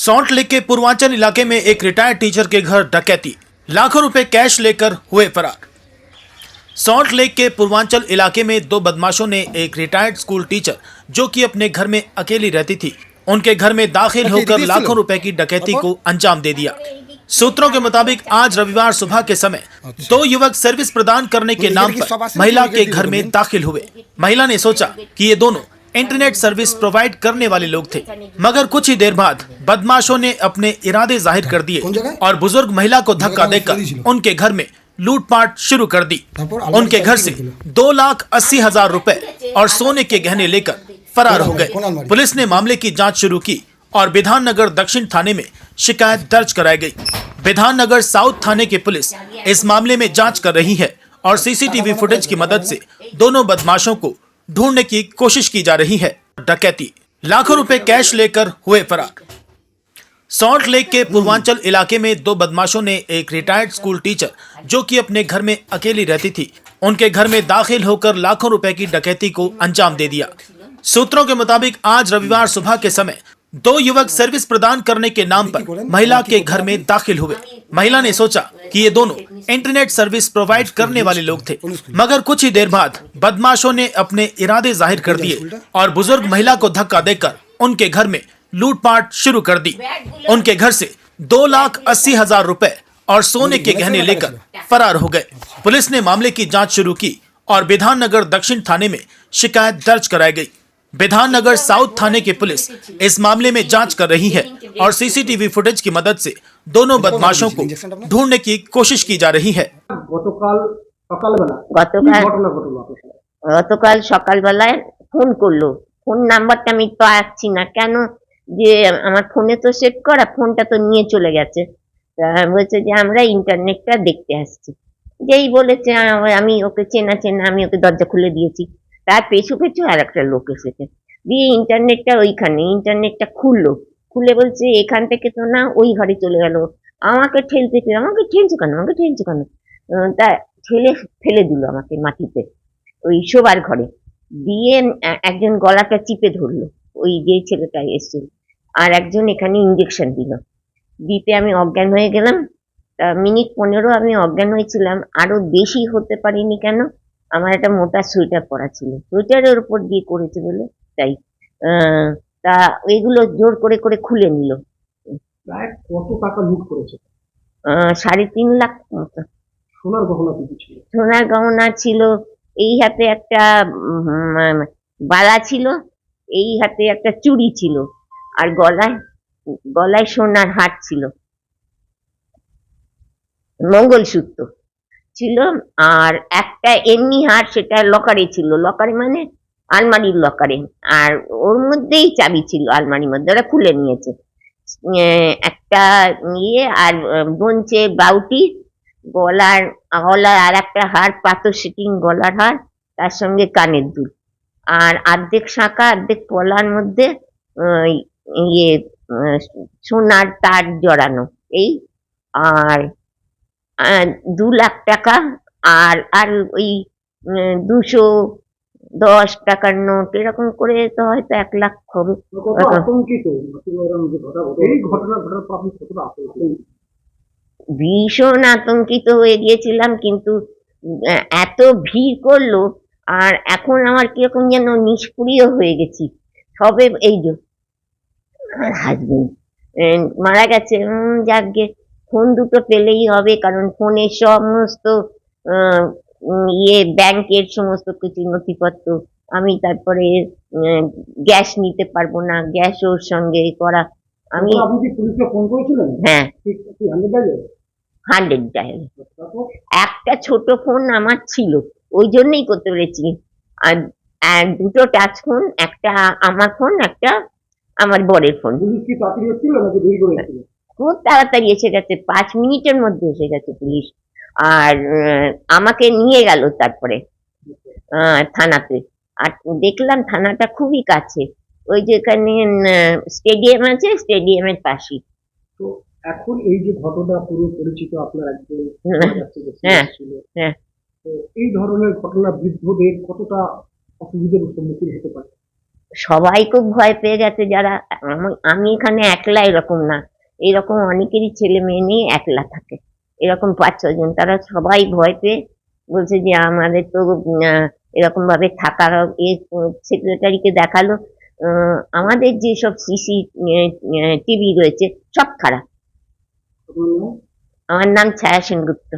Salt lake के पूर्वांचल इलाके में एक रिटायर्ड टीचर के घर डकैती, लाखों रुपए कैश लेकर हुए फरार। सॉल्ट लेक के पूर्वांचल इलाके में दो बदमाशों ने एक रिटायर्ड स्कूल टीचर जो कि अपने घर में अकेली रहती थी, उनके घर में दाखिल होकर लाखों रुपए की डकैती को अंजाम दे दिया। सूत्रों के मुताबिक आज रविवार सुबह के समय दो युवक सर्विस प्रदान करने के नाम पर महिला के घर में दाखिल हुए। महिला ने सोचा कि ये दोनों इंटरनेट सर्विस प्रोवाइड करने वाले लोग थे, मगर कुछ ही देर बाद बदमाशों ने अपने इरादे जाहिर कर दिए और बुजुर्ग महिला को धक्का देकर उनके घर में लूटपाट शुरू कर दी। उनके घर से 2,80,000 रुपए और सोने के गहने लेकर फरार हो गए। पुलिस ने मामले की जांच शुरू की और बिधाननगर दक्षिण थाने में शिकायत दर्ज कराई गई। बिधाननगर साउथ थाने की पुलिस इस मामले में जांच कर रही है और सीसीटीवी फुटेज की मदद से दोनों बदमाशों को ढूंढने की कोशिश की जा रही है। डकैती, लाखों रुपए कैश लेकर हुए फरार। सॉल्ट लेक के पूर्वांचल इलाके में दो बदमाशों ने एक रिटायर्ड स्कूल टीचर जो कि अपने घर में अकेली रहती थी, उनके घर में दाखिल होकर लाखों रुपए की डकैती को अंजाम दे दिया। सूत्रों के मुताबिक आज रविवार सुबह के समय दो युवक सर्विस प्रदान करने के नाम पर महिला के घर में दाखिल हुए। महिला ने सोचा कि ये दोनों इंटरनेट सर्विस प्रोवाइड करने वाले लोग थे, मगर कुछ ही देर बाद बदमाशों ने अपने इरादे जाहिर कर दिए और बुजुर्ग महिला को धक्का देकर उनके घर में लूटपाट शुरू कर दी। उनके घर से 2,80,000 रुपए और सोने के गहने लेकर फरार हो गए। पुलिस ने मामले की जांच शुरू की और बिधाननगर दक्षिण थाने में शिकायत दर्ज कराई गई। बिधाननगर साउथ थाने की पुलिस इस मामले में जांच कर रही है और सीसीटीवी फुटेज की मदद से दोनों बदमाशों को ढूंढने की कोशिश की जा रही है। গতকাল সকালবেলায় ফোন করলো। ফোন নাম্বারটা আমি পাচ্ছি না কেন, যে আমার ফোনে তো সেভ করা, ফোনটা তো নিয়ে চলে গেছে। বলছে যে আমরা ইন্টারনেটটা দেখতে আসছি। যেই বলেছে আমি ওকে চেনা আমি ওকে দরজা খুলে দিয়েছি। তার পেছু পেছু আর একটা লোক এসেছে, দিয়ে ইন্টারনেটটা ওইখানে ইন্টারনেটটা খুলে বলছে এখান থেকে তো না, ওই ঘরে চলে গেল। আমাকে ঠেলছে কেন, তা ফেলে দিল আমাকে মাটিতে, ওই শোবার ঘরে। দিয়ে একজন গলাটা চিপে ধরলো, ওই যে ছেলেটা এসেছিল, আর একজন এখানে ইঞ্জেকশন দিতে আমি অজ্ঞান হয়ে গেলাম। মিনিট 15 আমি অজ্ঞান হয়েছিলাম, আরো বেশি হতে পারিনি। কেন, আমার একটা মোটা সোয়েটার পরা ছিল, সোয়েটারের উপর দিয়ে করেছে বলে তাই। তা এগুলো জোর করে করে খুলে নিল। প্রায় কত টাকা লুট করেছে? 3.5 লাখ মতো। সোনার গহনা কি ছিল? সোনার গহনা ছিল, এই হাতে একটা বালা ছিল, এই হাতে একটা চুড়ি ছিল, আর গলায় সোনার হার ছিল, মঙ্গলসূত্র ছিল, আর একটা এমনি হার, সেটা লকারে ছিল। লকারে মানে আলমারির লকারে, আর ওর মধ্যেই চাবি ছিল আলমারির মধ্যে, ওরা খুলে নিয়েছে। একটা আর বঞ্চে বাউটি, গলার আর একটা হার, পাথর সেটিং গলার হার, তার সঙ্গে কানের দুল, আর অর্ধেক শাঁখা অর্ধেক পলার মধ্যে সোনার তার জড়ানো, এই। আর 2 লাখ টাকা, আর ওই 210 টাকার নোট, এরকম করে তো হয়তো 1 লাখ হবে। ভীষণ আতঙ্কিত হয়ে গিয়েছিলাম, কিন্তু এত ভিড় করলো, আর এখন আমার কিরকম যেন নিষ্ক্রিয় হয়ে গেছি। সবে এই যে হাজবেন্ড মারা গেছে, যাকগে, ফোন দুটো পেলেই হবে, কারণ ফোনে সমস্ত ব্যাংকের সমস্ত কিছু নথিপত্র। আমি তারপরে গ্যাস নিতে পারবো না, গ্যাস ওর সঙ্গে করা। আমি হ্যাঁ 100 ডায়াল। একটা ছোট ফোন আমার ছিল, ওই জন্যই করতে পেরেছি। আর দুটো টাচ ফোন, একটা আমার ফোন, একটা আমার বরের ফোন। খুব তাড়াতাড়ি এসে গেছে, 5 মিনিটের মধ্যে এসে গেছে পুলিশ, আর আমাকে নিয়ে গেল তারপরে থানাতে। আর দেখলাম থানাটা খুবই কাছে, ওই যেখানে স্টেডিয়াম আছে, স্টেডিয়ামের পাশেই। তো এখন এই যে ঘটনা পুরো পরিচিত আপনার একজন, হ্যাঁ, তো এই ধরনের ঘটনা বৃদ্ধদের কতটা অসুবিধার সম্মুখীন হতে পারে? সবাই খুব ভয় পেয়ে গেছে যারা, আমি এখানে একলা এরকম না, এরকম অনেকেরই ছেলে মেয়ে নিয়ে একলা থাকে, এরকম 5-6 জন, তারা সবাই ভয় পেয়ে বলছে যে আমাদের তো এরকম ভাবে থাকার সেক্রেটারিকে দেখালো, আমাদের যেসব সিসি টিভি রয়েছে সব খারাপ। আপনার নাম? আমার নাম ছায়া সেনগুপ্ত।